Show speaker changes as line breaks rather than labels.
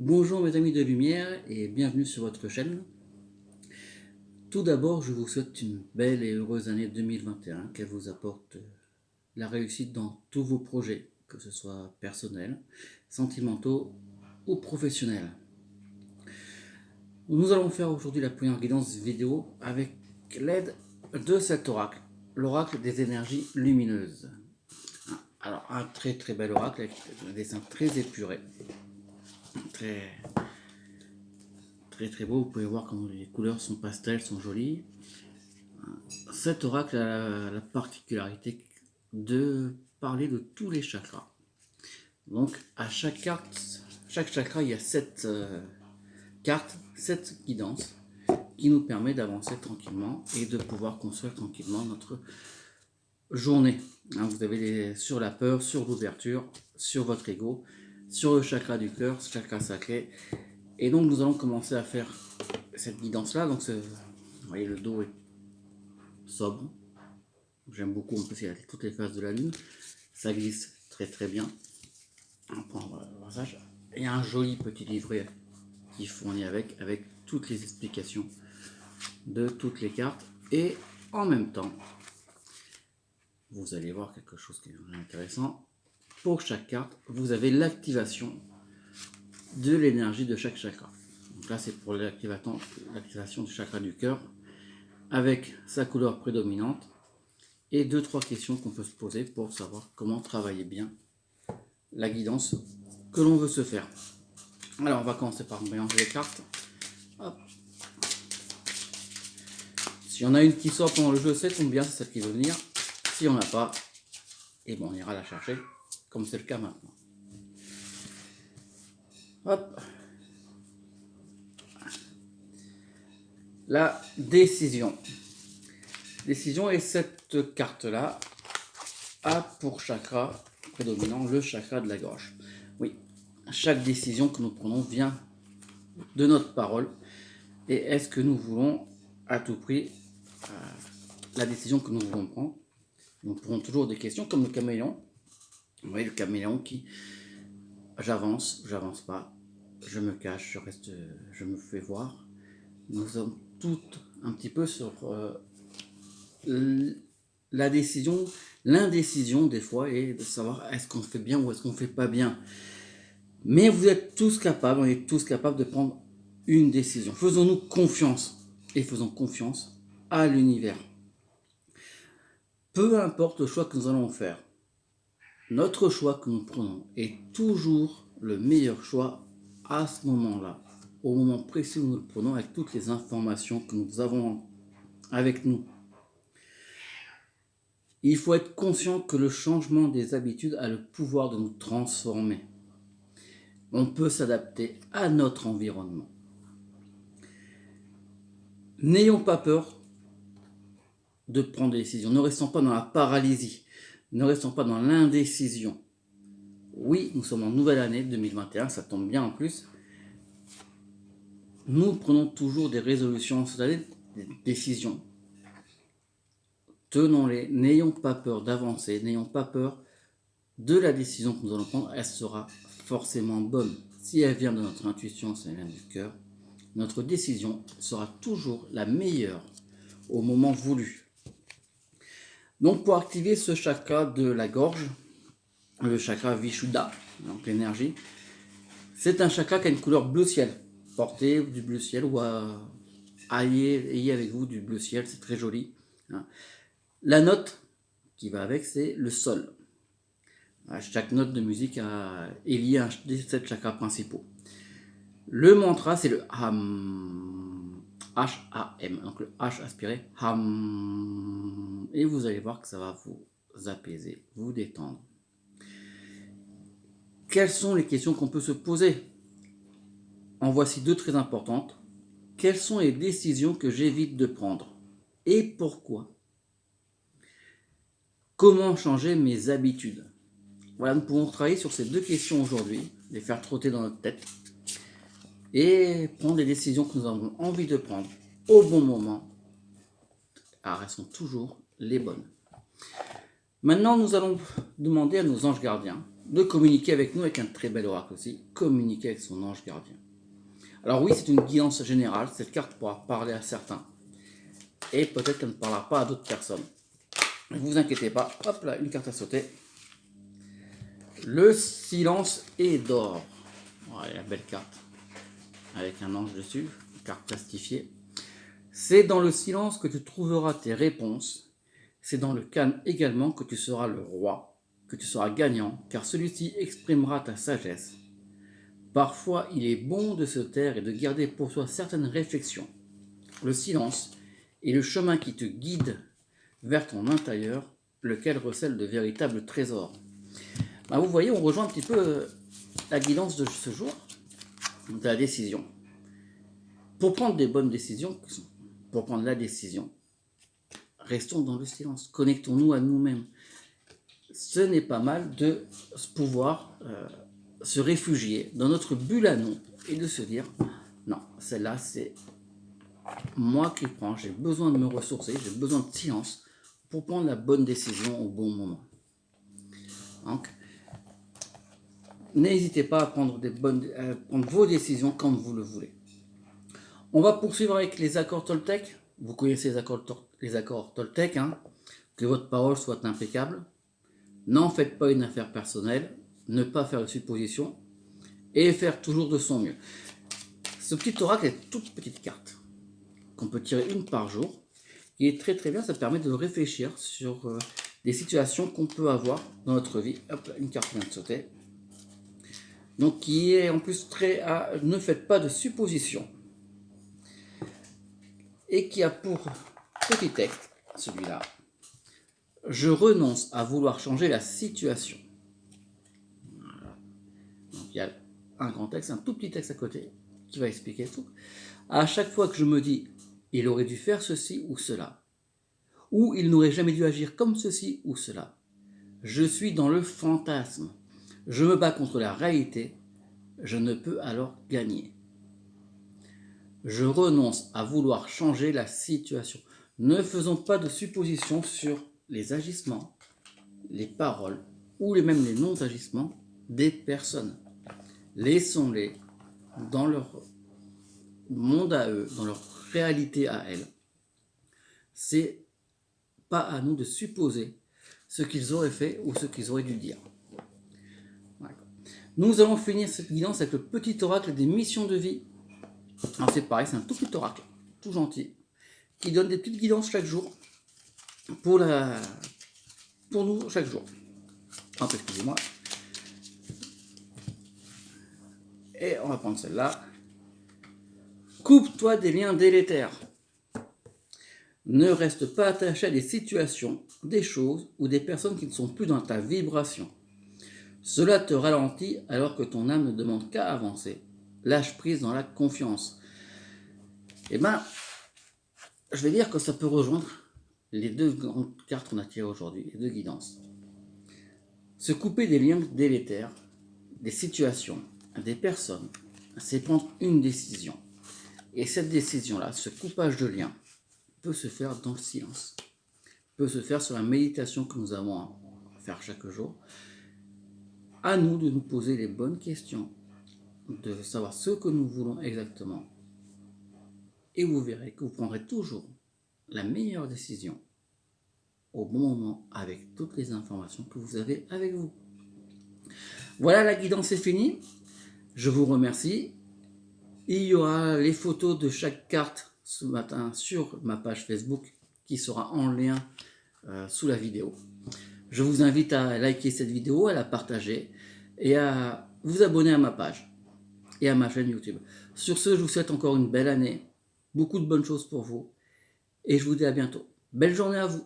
Bonjour mes amis de lumière et bienvenue sur votre chaîne. Tout d'abord, je vous souhaite une belle et heureuse année 2021, qu'elle vous apporte la réussite dans tous vos projets, que ce soit personnels, sentimentaux ou professionnels. Nous allons faire aujourd'hui la première guidance vidéo avec l'aide de cet oracle, l'oracle des énergies lumineuses. Alors un très très bel oracle avec un dessin très épuré, très très beau. Vous pouvez voir comment les couleurs sont pastel, sont jolies. Cet oracle a la particularité de parler de tous les chakras. Donc à chaque carte, chaque chakra, il y a 7 cartes, 7 guidances qui nous permet d'avancer tranquillement et de pouvoir construire tranquillement notre journée. Vous avez sur la peur, sur l'ouverture, sur votre ego, sur le chakra du cœur, chakra sacré. Et donc nous allons commencer à faire cette guidance là. Donc vous voyez, le dos est sobre. J'aime beaucoup, en plus il y a toutes les phases de la lune. Ça glisse très très bien. Il y a un joli petit livret qui fournit avec toutes les explications de toutes les cartes. Et en même temps, vous allez voir quelque chose qui est intéressant. Pour chaque carte, vous avez l'activation de l'énergie de chaque chakra. Donc là, c'est pour l'activation du chakra du cœur avec sa couleur prédominante et 2-3 questions qu'on peut se poser pour savoir comment travailler bien la guidance que l'on veut se faire. Alors on va commencer par mélanger les cartes. Hop. S'il y en a une qui sort pendant le jeu, c'est tombe bien, c'est celle qui veut venir. Si on n'a pas, et bon, on ira la chercher, comme c'est le cas maintenant. Hop. La décision. Décision, et cette carte-là a pour chakra prédominant le chakra de la gorge. Oui, chaque décision que nous prenons vient de notre parole. Et est-ce que nous voulons à tout prix la décision que nous voulons prendre? Nous prenons toujours des questions comme le caméléon. Vous voyez le caméléon qui j'avance pas, je me cache, je reste, je me fais voir. Nous sommes toutes un petit peu sur la décision, l'indécision des fois, et de savoir est-ce qu'on fait bien ou est-ce qu'on fait pas bien. Mais vous êtes tous capables, on est tous capables de prendre une décision. Faisons-nous confiance et faisons confiance à l'univers. Peu importe le choix que nous allons faire, notre choix que nous prenons est toujours le meilleur choix à ce moment-là, au moment précis où nous le prenons, avec toutes les informations que nous avons avec nous. Il faut être conscient que le changement des habitudes a le pouvoir de nous transformer. On peut s'adapter à notre environnement. N'ayons pas peur de prendre des décisions. Ne restons pas dans la paralysie. Ne restons pas dans l'indécision. Oui, nous sommes en nouvelle année 2021, ça tombe bien en plus. Nous prenons toujours des résolutions, c'est-à-dire des décisions. Tenons-les, n'ayons pas peur d'avancer, n'ayons pas peur de la décision que nous allons prendre, elle sera forcément bonne. Si elle vient de notre intuition, si elle vient du cœur, notre décision sera toujours la meilleure au moment voulu. Donc pour activer ce chakra de la gorge, le chakra Vishuddha, donc l'énergie, c'est un chakra qui a une couleur bleu ciel. Portez du bleu ciel ou ayez avec vous du bleu ciel, c'est très joli. La note qui va avec, c'est le sol. Chaque note de musique est liée à un des 7 chakras principaux. Le mantra, c'est le Ham. H-A-M. Donc le H aspiré. Ham. Et vous allez voir que ça va vous apaiser, vous détendre. Quelles sont les questions qu'on peut se poser? En voici 2 très importantes. Quelles sont les décisions que j'évite de prendre? Et pourquoi? Comment changer mes habitudes? Voilà, nous pouvons travailler sur ces 2 questions aujourd'hui, les faire trotter dans notre tête et prendre les décisions que nous avons envie de prendre au bon moment. Alors, elles sont toujours les bonnes. Maintenant, nous allons demander à nos anges gardiens de communiquer avec nous avec un très bel oracle aussi, communiquer avec son ange gardien. Alors oui, c'est une guidance générale, cette carte pourra parler à certains, et peut-être qu'elle ne parlera pas à d'autres personnes. Ne vous inquiétez pas, hop là, une carte à sauter. Le silence est d'or. Voilà, la belle carte, avec un ange dessus, une carte plastifiée. C'est dans le silence que tu trouveras tes réponses, c'est dans le calme également que tu seras le roi, que tu seras gagnant, car celui-ci exprimera ta sagesse. Parfois, il est bon de se taire et de garder pour soi certaines réflexions. Le silence est le chemin qui te guide vers ton intérieur, lequel recèle de véritables trésors. Vous voyez, on rejoint un petit peu la guidance de ce jour, de la décision. Pour prendre des bonnes décisions, pour prendre la décision, restons dans le silence, connectons-nous à nous-mêmes. Ce n'est pas mal de pouvoir se réfugier dans notre bulle à nous et de se dire non, celle-là c'est moi qui prends, j'ai besoin de me ressourcer, j'ai besoin de silence pour prendre la bonne décision au bon moment. Donc, n'hésitez pas à prendre vos décisions quand vous le voulez. On va poursuivre avec les accords Toltec. Vous connaissez les accords Toltec, hein. Que votre parole soit impeccable. N'en faites pas une affaire personnelle. Ne pas faire de suppositions. Et faire toujours de son mieux. Ce petit oracle est une toute petite carte qu'on peut tirer une par jour. Qui est très très bien. Ça permet de réfléchir sur des situations qu'on peut avoir dans notre vie. Hop là, une carte vient de sauter. Donc qui est en plus très à ne faites pas de suppositions. Et qui a pour petit texte, celui-là, je renonce à vouloir changer la situation. Voilà. Donc il y a un grand texte, un tout petit texte à côté qui va expliquer tout. À chaque fois que je me dis, il aurait dû faire ceci ou cela, ou il n'aurait jamais dû agir comme ceci ou cela, je suis dans le fantasme. Je me bats contre la réalité, je ne peux alors gagner. Je renonce à vouloir changer la situation. Ne faisons pas de suppositions sur les agissements, les paroles ou même les non-agissements des personnes. Laissons-les dans leur monde à eux, dans leur réalité à elles. C'est pas à nous de supposer ce qu'ils auraient fait ou ce qu'ils auraient dû dire. Nous allons finir cette guidance avec le petit oracle des missions de vie. Alors c'est pareil, c'est un tout petit oracle, tout gentil, qui donne des petites guidances chaque jour pour nous chaque jour. Excusez-moi. Et on va prendre celle-là. Coupe-toi des liens délétères. Ne reste pas attaché à des situations, des choses ou des personnes qui ne sont plus dans ta vibration. Cela te ralentit alors que ton âme ne demande qu'à avancer. Lâche prise dans la confiance. Je vais dire que ça peut rejoindre les deux grandes cartes qu'on a tirées aujourd'hui, les deux guidances. Se couper des liens délétères, des situations, des personnes, c'est prendre une décision. Et cette décision-là, ce coupage de liens, peut se faire dans le silence, peut se faire sur la méditation que nous avons à faire chaque jour. À nous de nous poser les bonnes questions, de savoir ce que nous voulons exactement. Et vous verrez que vous prendrez toujours la meilleure décision au bon moment avec toutes les informations que vous avez avec vous. Voilà, la guidance est finie. Je vous remercie. Il y aura les photos de chaque carte ce matin sur ma page Facebook qui sera en lien sous la vidéo. Je vous invite à liker cette vidéo, à la partager et à vous abonner à ma page et à ma chaîne YouTube. Sur ce, je vous souhaite encore une belle année, beaucoup de bonnes choses pour vous et je vous dis à bientôt. Belle journée à vous.